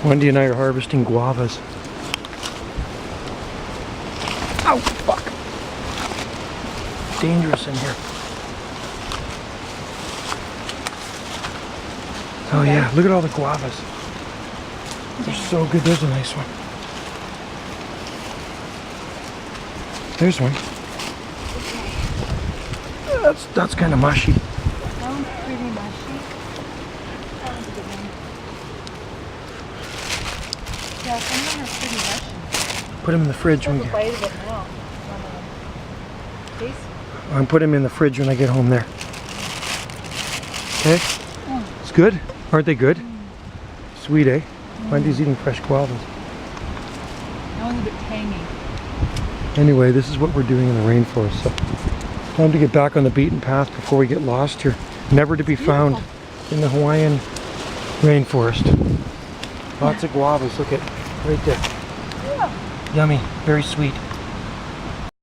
Wendy and I are harvesting guavas. Ow, fuck. Dangerous in here. Oh yeah, look at all the guavas. They're so good. There's a nice one. There's one. That's kind of mushy. That one's pretty mushy. That one's a good one. Yeah, some of them are pretty mushy. Put them in the fridge when Take you a bite of it now. Taste? I'm putting them in the fridge when I get home there. Okay? It's good? Aren't they good? Sweet, eh? Wendy's eating fresh guavas. That one's a bit tangy. Anyway, this is what we're doing in the rainforest. So, time to get back on the beaten path before we get lost here. Never to be found in the Hawaiian rainforest. Lots of guavas. Look at right there. Yeah. Yummy. Very sweet.